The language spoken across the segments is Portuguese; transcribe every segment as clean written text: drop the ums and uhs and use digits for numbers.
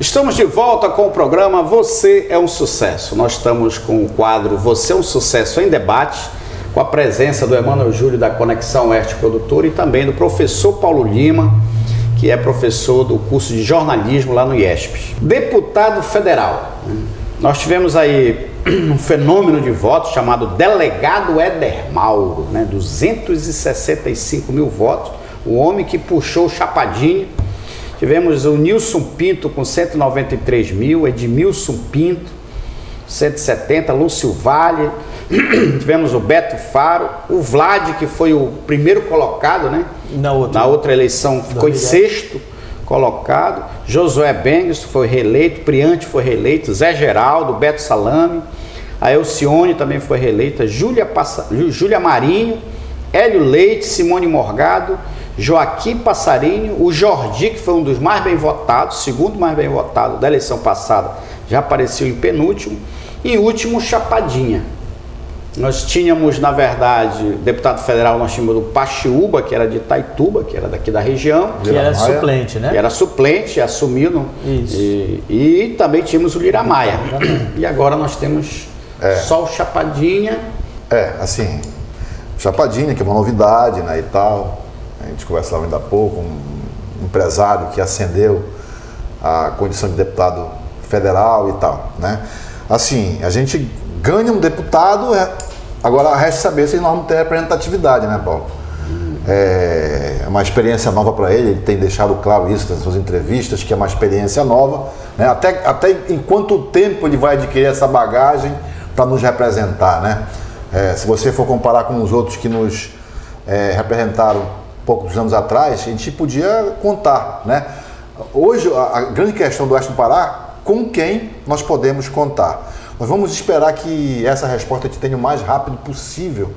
Estamos de volta com o programa Você é um Sucesso. Nós estamos com o quadro Você é um Sucesso em Debate, com a presença do Emanuel Júlio da Conexão Oeste Produtora e também do professor Paulo Lima, que é professor do curso de jornalismo lá no IESP. Deputado federal. Nós tivemos aí um fenômeno de votos chamado Delegado Éder Mauro, 265 mil votos, o homem que puxou o Chapadinho. Tivemos o Nilson Pinto com 193 mil, Edmilson Pinto, 170, Lúcio Vale, tivemos o Beto Faro, o Vlad, que foi o primeiro colocado, na outra eleição ficou em sexto colocado, Josué Bengues foi reeleito, Priante foi reeleito, Zé Geraldo, Beto Salame, a Elcione também foi reeleita, Júlia Marinho, Hélio Leite, Simone Morgado, Joaquim Passarinho, o Jordi, que foi um dos mais bem votados, segundo mais bem votado da eleição passada, já apareceu em penúltimo, e último Chapadinha. Nós tínhamos, na verdade, deputado federal, nós tínhamos o Paxiúba, que era de Itaituba, que era daqui da região. Que era suplente, né? Que era suplente, assumiu. Isso. E também tínhamos o Liramaia. E agora nós temos só o Chapadinha. Chapadinha, que é uma novidade, e tal. A gente conversava ainda há pouco, um empresário que ascendeu a condição de deputado federal e tal, Assim, a gente ganha um deputado, agora resta saber se nós vamos ter representatividade, Paulo? É uma experiência nova para ele tem deixado claro isso nas suas entrevistas, que é uma experiência nova, até em quanto tempo ele vai adquirir essa bagagem para nos representar, se você for comparar com os outros que nos representaram poucos anos atrás, a gente podia contar, Hoje, a grande questão do Oeste do Pará, com quem nós podemos contar? Nós vamos esperar que essa resposta te tenha o mais rápido possível,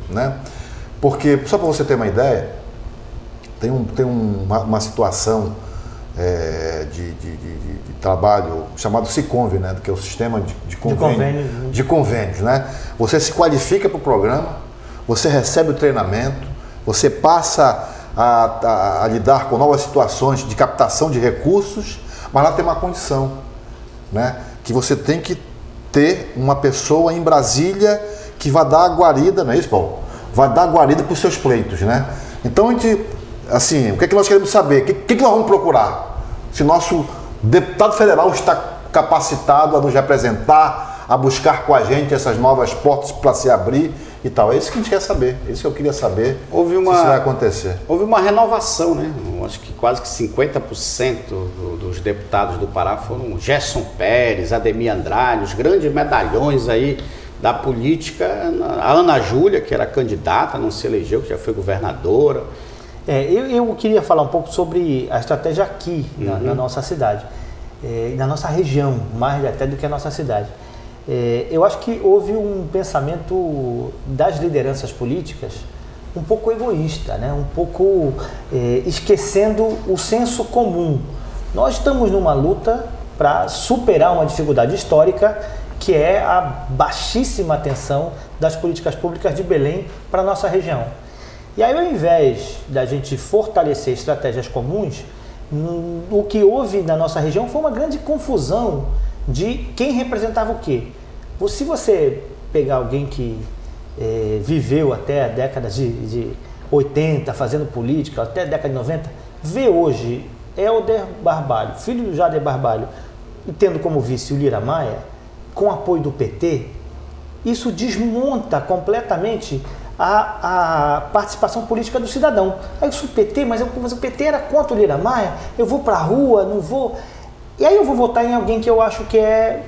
Porque, só para você ter uma ideia, tem uma situação de trabalho chamado SICONV, que é o sistema de convênios, Você se qualifica para o programa, você recebe o treinamento, você passa a lidar com novas situações de captação de recursos, mas lá tem uma condição, que você tem que ter uma pessoa em Brasília que vai dar a guarida, não é isso, Paulo? Vai dar a guarida para os seus pleitos, Então, a gente, assim, o que é que nós queremos saber? O que nós vamos procurar? Se nosso deputado federal está capacitado a nos representar, a buscar com a gente essas novas portas para se abrir e tal. É isso que a gente quer saber, é isso que eu queria saber, se isso vai acontecer. Houve uma renovação, Acho que quase que 50% dos deputados do Pará foram Gerson Pérez, Ademir Andrade, os grandes medalhões aí da política, a Ana Júlia, que era candidata, não se elegeu, que já foi governadora. Eu queria falar um pouco sobre a estratégia aqui, na nossa cidade, na nossa região, mais até do que a nossa cidade. Eu acho que houve um pensamento das lideranças políticas um pouco egoísta, um pouco esquecendo o senso comum. Nós estamos numa luta para superar uma dificuldade histórica, que é a baixíssima atenção das políticas públicas de Belém para a nossa região. E aí, ao invés da gente fortalecer estratégias comuns, o que houve na nossa região foi uma grande confusão de quem representava o quê. Se você pegar alguém que viveu até a década de 80, fazendo política, até a década de 90, vê hoje Helder Barbalho, filho do Jader Barbalho, e tendo como vice o Liramaia, com apoio do PT, isso desmonta completamente a participação política do cidadão. Aí eu sou PT, mas o PT era contra o Liramaia, eu vou para a rua, não vou... E aí eu vou votar em alguém que eu acho que é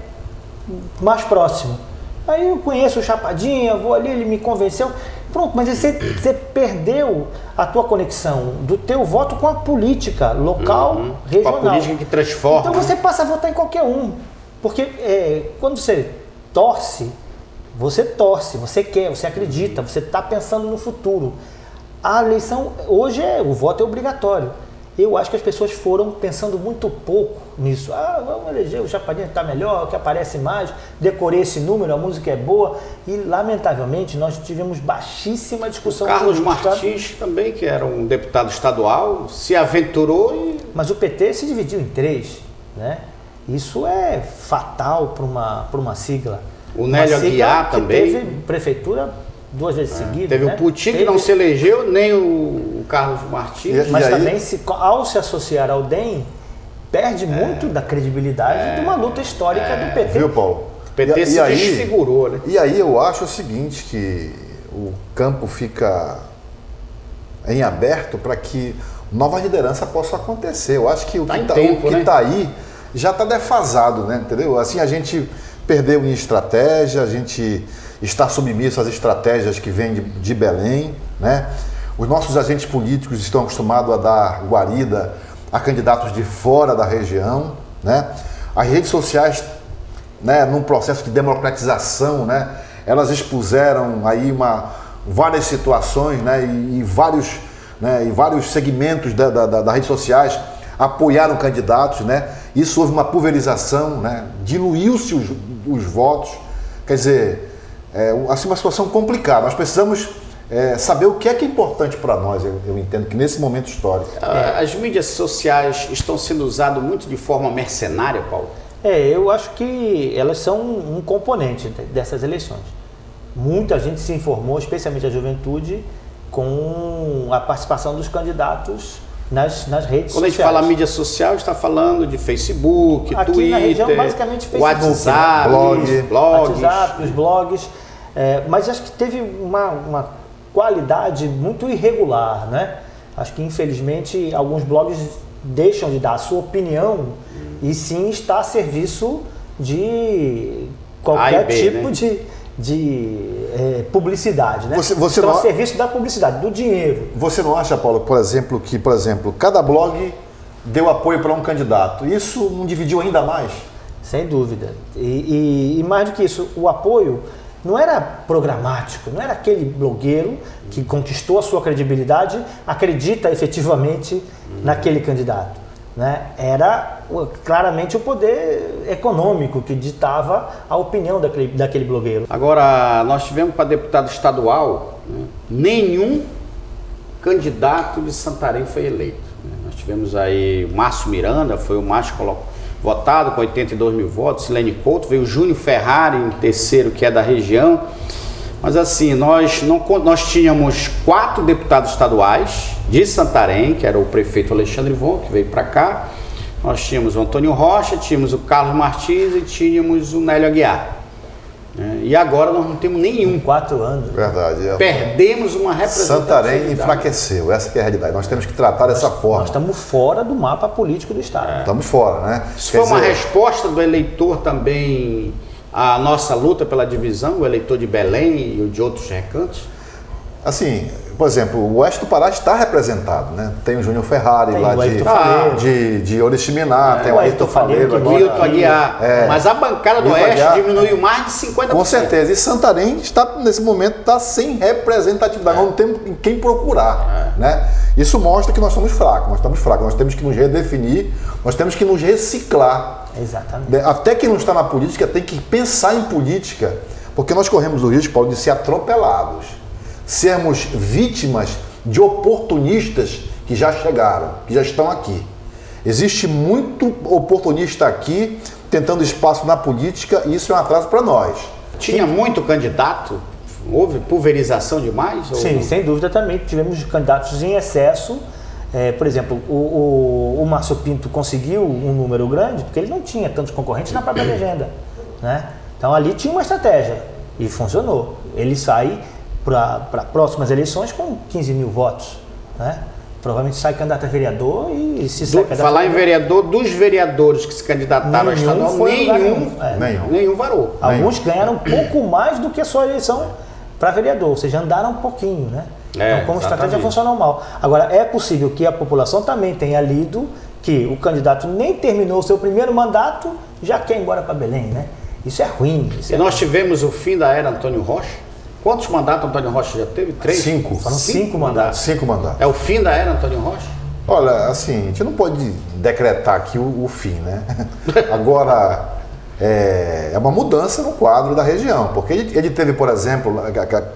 mais próximo. Aí eu conheço o Chapadinha, vou ali, ele me convenceu. Pronto, mas você perdeu a tua conexão do teu voto com a política local, regional. Com a política que transforma. Então você passa a votar em qualquer um. Porque quando você torce, você quer, você acredita, você está pensando no futuro. A eleição, hoje o voto é obrigatório. Eu acho que as pessoas foram pensando muito pouco nisso. Vamos eleger o Chapadinha que está melhor, que aparece mais, decorei esse número, a música é boa. E, lamentavelmente, nós tivemos baixíssima discussão. O Carlos Martins também, que era um deputado estadual, se aventurou e... Mas o PT se dividiu em três, Isso é fatal para uma sigla. O Nélio Uma sigla Aguiar que também. Teve prefeitura 2 vezes seguidas. Teve né? o Putin, que não se elegeu, nem o Carlos Martins. Mas aí- também, ao se associar ao DEM, perde muito da credibilidade de uma luta histórica do PT. Viu, Paulo? O PT se desfigurou, né? E aí eu acho o seguinte, que o campo fica em aberto para que nova liderança possa acontecer. Eu acho que o Tá que em está tempo, né? aí já está defasado, né? Entendeu? Assim, a gente perdeu em estratégia, a gente está submisso às estratégias que vêm de Belém, né? Os nossos agentes políticos estão acostumados a dar guarida a candidatos de fora da região, né? As redes sociais, né, num processo de democratização, né, elas expuseram aí várias situações, né, e vários segmentos das redes sociais apoiaram candidatos, né? Isso houve uma pulverização, né? Diluiu-se os votos. Quer dizer, assim, uma situação complicada. Nós precisamos saber o que é importante para nós, eu entendo que nesse momento histórico. As mídias sociais estão sendo usadas muito de forma mercenária, Paulo? Eu acho que elas são um componente dessas eleições. Muita gente se informou, especialmente a juventude, com a participação dos candidatos nas redes sociais. Quando a gente fala mídia social, está falando de Facebook, Aqui Twitter, na região, basicamente Facebook, WhatsApp, né? blogs. WhatsApp, os blogs. Mas acho que teve uma qualidade muito irregular, né? Acho que, infelizmente, alguns blogs deixam de dar a sua opinião e sim está a serviço de qualquer tipo, né, de publicidade, né? Você estão não... a serviço da publicidade, do dinheiro. Você não acha, Paulo, por exemplo, que, cada blog deu apoio para um candidato? Isso não dividiu ainda mais? Sem dúvida. E mais do que isso, o apoio não era programático, não era aquele blogueiro que conquistou a sua credibilidade, acredita efetivamente naquele candidato, né? Era claramente o poder econômico que ditava a opinião daquele blogueiro. Agora, nós tivemos para deputado estadual, né, nenhum candidato de Santarém foi eleito. Né? Nós tivemos aí o Márcio Miranda, foi o mais votado com 82 mil votos, Silene Couto, veio o Júnior Ferrari em terceiro, que é da região. Mas assim, nós tínhamos 4 deputados estaduais de Santarém, que era o prefeito Alexandre Von, que veio para cá. Nós tínhamos o Antônio Rocha, tínhamos o Carlos Martins e tínhamos o Nélio Aguiar. E agora nós não temos nenhum. Em 4 anos. Verdade. Perdemos uma representatividade. Santarém enfraqueceu, essa que é a realidade. Nós temos que tratar dessa forma. Nós estamos fora do mapa político do Estado. Estamos fora, né? Isso foi uma resposta do eleitor também à nossa luta pela divisão, o eleitor de Belém e o de outros recantos? Assim, por exemplo, o oeste do Pará está representado, né? Tem o Júnior Ferrari Tem lá o Ayrton Faleiro. de Oriximiná, tem o Ayrton Ayrton Faleiro Faleiro, O Hilton Aguiar. Mas a bancada do Hilton Oeste Aguiar, diminuiu mais de 50%. Com certeza. E Santarém está, nesse momento, sem representatividade. Nós não temos quem procurar. Né? Isso mostra que nós estamos fracos. Nós temos que nos redefinir, nós temos que nos reciclar. Exatamente. Até quem não está na política tem que pensar em política, porque nós corremos o risco, Paulo, de ser atropelados, sermos vítimas de oportunistas que já chegaram, que já estão aqui. Existe muito oportunista aqui tentando espaço na política e isso é um atraso para nós. Tinha muito candidato? Houve pulverização demais? Sim, sem dúvida também. Tivemos candidatos em excesso. Por exemplo, o Márcio Pinto conseguiu um número grande porque ele não tinha tantos concorrentes na própria legenda, né? Então ali tinha uma estratégia e funcionou. Ele sai para próximas eleições com 15 mil votos, né? Provavelmente sai candidato a vereador e se sai candidato falar em vereador, dos vereadores que se candidataram a estadual, nenhum varou. Alguns ganharam um pouco mais do que a sua eleição para vereador, ou seja, andaram um pouquinho, né? Então, como estratégia funcionou mal. Agora, é possível que a população também tenha lido que o nem terminou o seu primeiro mandato, já quer ir embora para Belém, né? Isso é ruim. Nós tivemos o fim da era Antônio Rocha. Quantos mandatos Antônio Rocha já teve? 3? 5. Foram 5 mandatos. 5 mandatos. É o fim da era Antônio Rocha? Olha, assim, a gente não pode decretar aqui o fim, né? Agora, é uma mudança no quadro da região, porque ele teve, por exemplo,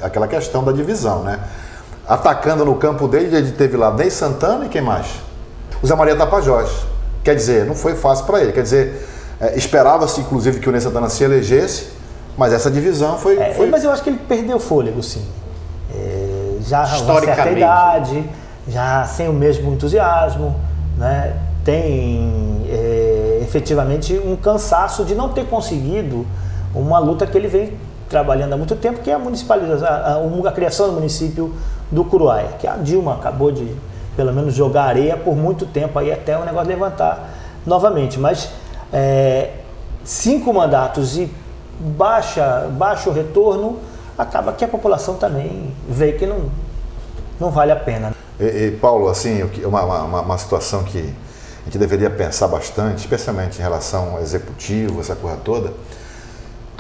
aquela questão da divisão, né? Atacando no campo dele, ele teve lá Ney Santana e quem mais? O Zé Maria Tapajós. Quer dizer, não foi fácil para ele. Quer dizer, Esperava-se, inclusive, que o Ney Santana se elegesse, mas essa divisão foi... Mas eu acho que ele perdeu fôlego, sim. Já com uma certa Historicamente. idade, já sem o mesmo entusiasmo, né? Tem efetivamente um cansaço de não ter conseguido uma luta que ele vem trabalhando há muito tempo, que é a municipalização, a criação do município do Curuaia, que a Dilma acabou de, pelo menos, jogar areia por muito tempo aí até o negócio levantar novamente. Mas 5 mandatos e baixo retorno, acaba que a população também vê que não vale a pena. Paulo, assim, uma situação que a gente deveria pensar bastante, especialmente em relação ao executivo, essa coisa toda,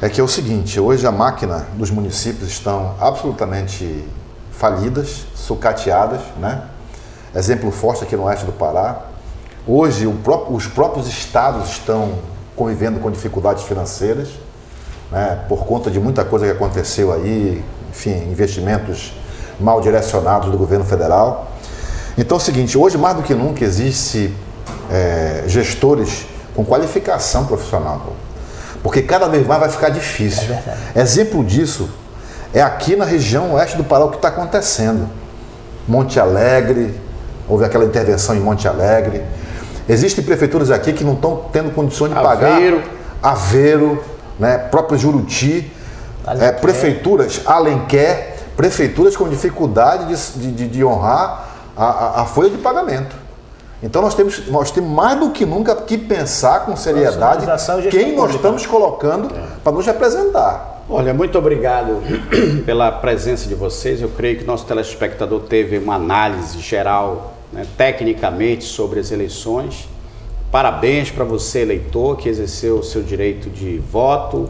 é que é o seguinte: hoje a máquina dos municípios estão absolutamente falidas, sucateadas, né? Exemplo forte aqui no oeste do Pará. Hoje os próprios estados estão convivendo com dificuldades financeiras, né? Por conta de muita coisa que aconteceu aí, enfim, investimentos mal direcionados do governo federal. Então é o seguinte: hoje mais do que nunca existe gestores com qualificação profissional, porque cada vez mais vai ficar difícil. É verdade. Exemplo disso é aqui na região oeste do Pará o que está acontecendo. Monte Alegre, houve aquela intervenção em Monte Alegre. Existem prefeituras aqui que não estão tendo condições de pagar. Aveiro, né? Próprio Juruti, prefeituras, Alenquer, prefeituras com dificuldade de honrar a folha de pagamento. Então nós temos mais do que nunca que pensar com seriedade quem nós estamos colocando para nos representar. Olha, muito obrigado pela presença de vocês. Eu creio que nosso telespectador teve uma análise geral, né, tecnicamente, sobre as eleições. Parabéns para você, eleitor, que exerceu o seu direito de voto.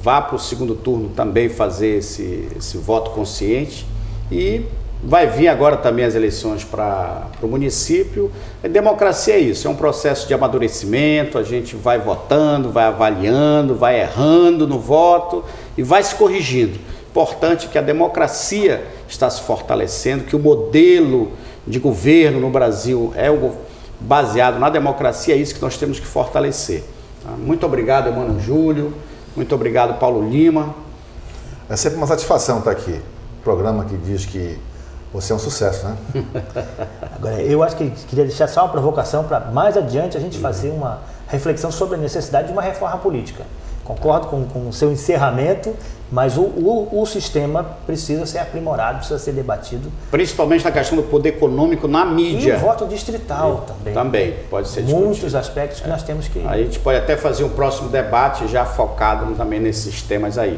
Vá para o segundo turno também fazer esse voto consciente. E vai vir agora também as eleições para o município. A democracia é isso, é um processo de amadurecimento, a gente vai votando, vai avaliando, vai errando no voto e vai se corrigindo. Importante que a democracia está se fortalecendo, que o modelo de governo no Brasil é baseado na democracia, é isso que nós temos que fortalecer. Muito obrigado, Emmanuel Júlio, muito obrigado, Paulo Lima. É sempre uma satisfação estar aqui. Programa que diz que você é um sucesso, né? Agora, eu acho que queria deixar só uma provocação para mais adiante a gente fazer uma reflexão sobre a necessidade de uma reforma política. Concordo com o seu encerramento, mas o sistema precisa ser aprimorado, precisa ser debatido. Principalmente na questão do poder econômico na mídia. E o voto distrital também. Também, pode ser discutido. Muitos aspectos que nós temos que... A gente pode até fazer um próximo debate já focado também nesses temas aí.